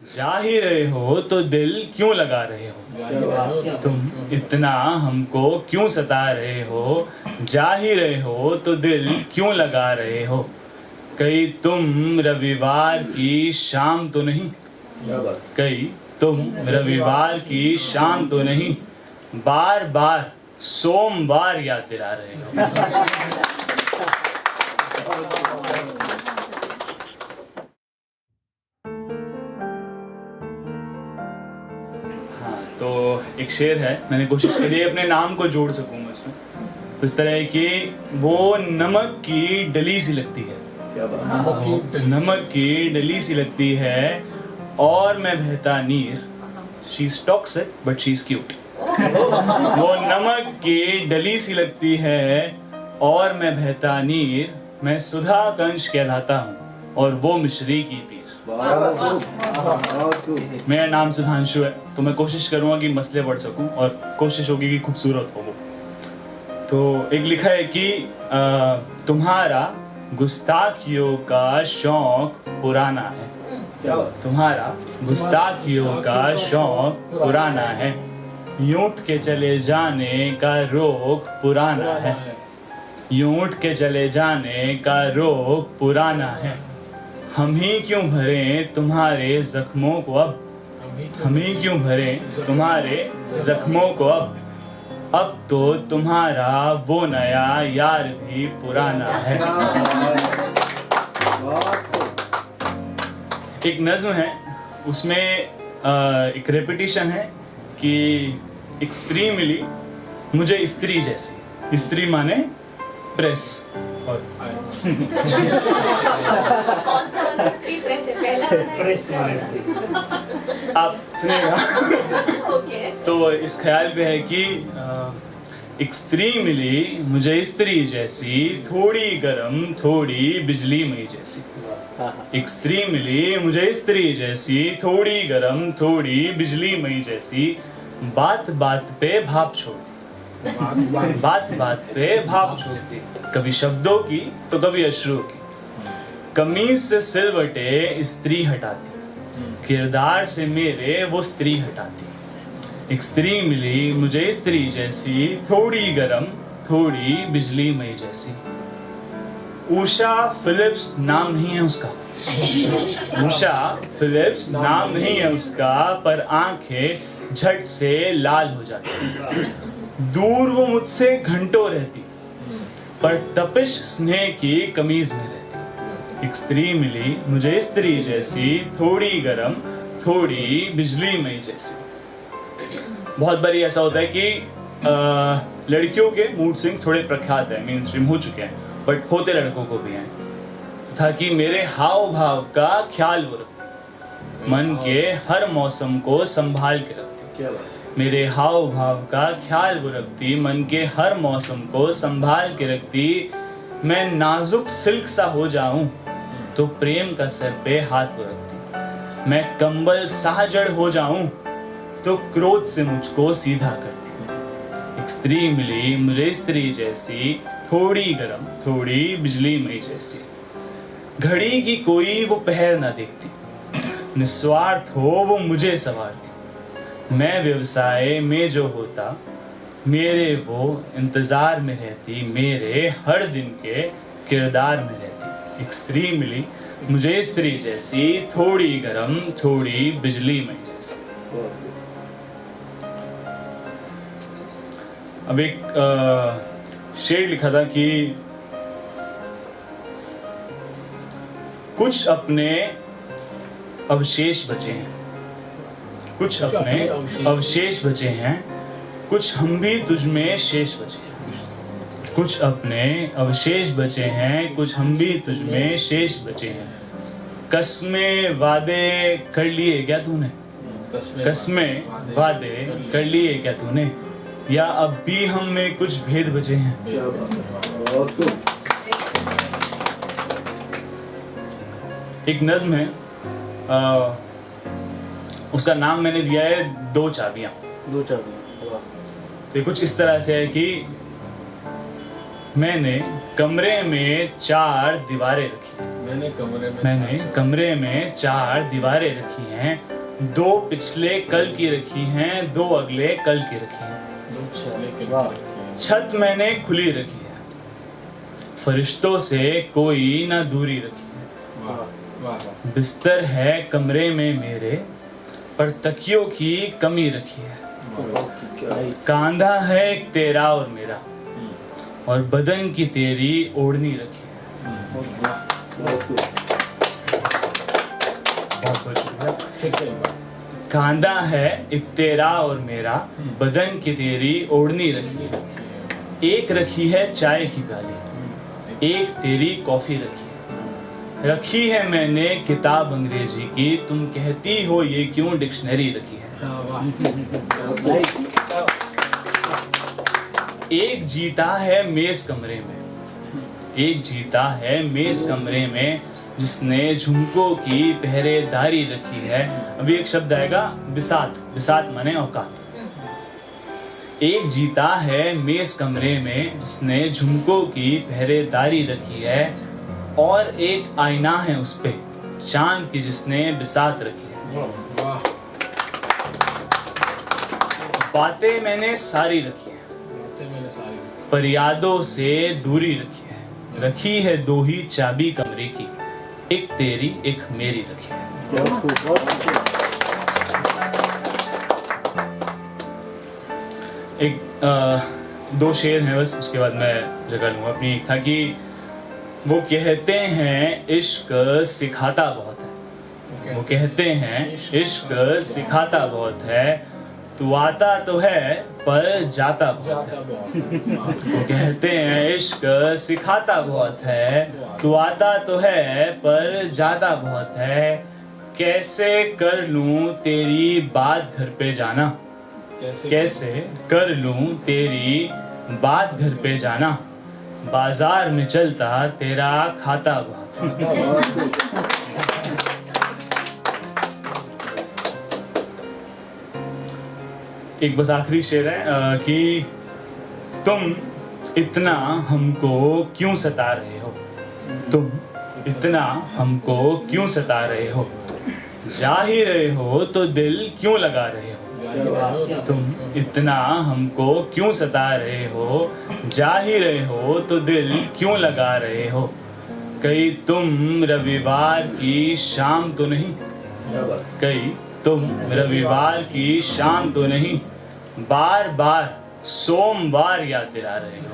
जा ही रहे हो तो दिल क्यों लगा रहे हो? तुम इतना हमको क्यों सता रहे हो? जा ही रहे हो तो दिल क्यों लगा रहे हो? कहीं तुम रविवार की शाम तो नहीं? कहीं तुम रविवार की शाम तो नहीं? बार बार सोमवार याद दिला रहे हो। तो एक शेर है, मैंने कोशिश करी है अपने नाम को जोड़ सकूं मैं इसमें। तो इस तरह है कि वो नमक की डली सी लगती है, नमक की डली सी लगती है और मैं बहता नीर। She is toxic but she is cute. वो नमक की डली सी लगती है और मैं बहता नीर। मैं सुधा कंश कहलाता हूँ और वो मिश्री की पीर। मेरा नाम सुधांशु है, तो मैं कोशिश करूंगा कि मसले पढ़ सकूं और कोशिश होगी कि खूबसूरत हो वो। तो एक लिखा है कि तुम्हारा गुस्ताखियों का शौक पुराना है। तुम्हारा गुस्ताखियों का शौक पुराना है। यूं उठ के चले जाने का रोग पुराना है। यूं उठ के चले जाने का रोग पुराना है। हम ही क्यों भरें तुम्हारे जख्मों को अब? हम ही क्यों भरें तुम्हारे जख्मों को अब तो तुम्हारा वो नया यार भी पुराना है। एक नज्म है, उसमें एक रेपिटेशन है कि एक स्त्री मिली मुझे स्त्री जैसी। स्त्री माने प्रेस। और कौन सा वाला स्त्री प्रेस है? पहला प्रेस वाला स्त्री। आप सुनिएगा। ओके। तो इस ख्याल पे है कि एक स्त्री मिली मुझे स्त्री जैसी, थोड़ी गरम थोड़ी बिजली मई जैसी। एक स्त्री मिली मुझे स्त्री जैसी, थोड़ी गरम थोड़ी बिजली मई जैसी। बात बात पे भाप छोड़ती, बात बात पे भाप छोड़ती। कभी शब्दों की तो कभी अश्रु की। कमीज से सिलवटे स्त्री हटाती, किरदार से मेरे वो स्त्री हटाती। एक स्त्री मिली मुझे स्त्री जैसी, थोड़ी गरम थोड़ी बिजली मई जैसी। उषा फिलिप्स नाम नहीं है उसका। उषा फिलिप्स नाम नहीं है उसका, पर आंखें झट से लाल हो जाती। दूर वो मुझसे घंटों रहती, पर तपिश स्नेह की कमीज में रहती। एक स्त्री मिली मुझे स्त्री जैसी, थोड़ी गरम थोड़ी बिजली मई जैसी। बहुत बारी ऐसा होता है कि लड़कियों के मूड स्विंग थोड़े प्रख्यात है, मेन स्ट्रीम हो चुके हैं, बट होते लड़कों को भी हैं। ताकि मेरे हाव भाव का ख्याल वो रखती, मन के हर मौसम को संभाल के रखती। मेरे हाव भाव का ख्याल वो रखती, मन के हर मौसम को संभाल के रखती। मैं नाजुक सिल्क सा हो जाऊं तो प्रेम का सर पे हाथ वो रखती। मैं कंबल साजड़ हो जाऊं तो क्रोध से मुझको सीधा करती। एक स्त्री मिली मुझे स्त्री जैसी, थोड़ी गरम थोड़ी बिजली मई जैसी। घड़ी की कोई वो पहर ना देखती, निस्वार्थ हो वो मुझे संवारती। मैं व्यवसाय में जो होता मेरे वो इंतजार में रहती, मेरे हर दिन के किरदार में रहती। एक स्त्री मिली मुझे स्त्री जैसी, थोड़ी गरम थोड़ी बिजली मई जैसी। अब एक शेर लिखा था कि कुछ अपने अवशेष बचे हैं, कुछ अपने अवशेष बचे हैं, कुछ हम भी तुझ में शेष बचे हैं। कुछ अपने अवशेष बचे हैं, कुछ हम भी तुझ में शेष बचे हैं। कस्में वादे कर लिए क्या तूने? कस्में वादे कर लिए क्या तूने? या अब भी हम में कुछ भेद बचे हैं? एक नज्म है, उसका नाम मैंने दिया है दो चाबियां। दो चाबियां। तो कुछ इस तरह से है कि मैंने कमरे में 4 दीवारें रखी। मैंने कमरे में 4 दीवारें रखी हैं, 2 पिछले कल की रखी हैं, 2 अगले कल की रखी हैं। वाह छत मैंने खुली रखी है, फरिश्तों से कोई ना दूरी रखी है। बिस्तर है कमरे में मेरे, पर तकियों की कमी रखी है। कांधा है एक तेरा और मेरा, और बदन की तेरी ओढ़नी रखी है। बहुत बहुत शुक्रिया। कांधा है एक तेरा और मेरा, बदन की तेरी ओढ़नी रखी है। एक रखी है चाय की प्याली, एक तेरी कॉफी रखी है। रखी है मैंने किताब अंग्रेजी की, तुम कहती हो ये क्यों डिक्शनरी रखी है। एक जीता है मेज कमरे में, एक जीता है मेज कमरे में, जिसने झुमकों की पहरेदारी रखी है। अभी एक शब्द आएगा बिसात, बिसात माने औकात। एक जीता है मेज कमरे में, जिसने झुमकों की पहरेदारी रखी है। और एक आईना है उस पे चांद की, जिसने बिसात रखी है। बातें मैंने सारी रखी है, पर यादों से दूरी रखी है। रखी है 2 ही चाबी कमरे की, एक तेरी एक मेरी रखी है। एक 2 शेर हैं बस, उसके बाद मैं जगह लूंगा अपनी। एक था कि वो कहते हैं इश्क सिखाता बहुत है, वो कहते हैं इश्क सिखाता बहुत है, तू आता तो है पर जाता बहुत है। वो कहते हैं इश्क सिखाता बहुत है, तू आता तो है पर जाता बहुत है। कैसे कर लूं तेरी बात घर पे जाना, कैसे कर लूं तेरी बात घर पे जाना, बाजार में चलता तेरा खाता बहुत है। एक बस आखिरी शेर है कि तुम इतना हमको क्यों सता रहे हो, तुम इतना हमको क्यों सता रहे हो, जा ही रहे हो तो दिल क्यों लगा रहे हो। तुम इतना हमको क्यों सता रहे हो, जा ही रहे हो तो दिल क्यों लगा रहे हो। कहीं तुम रविवार की शाम तो नहीं, कहीं तुम रविवार की शाम तो नहीं, बार बार सोमवार याद दिला रहे हो।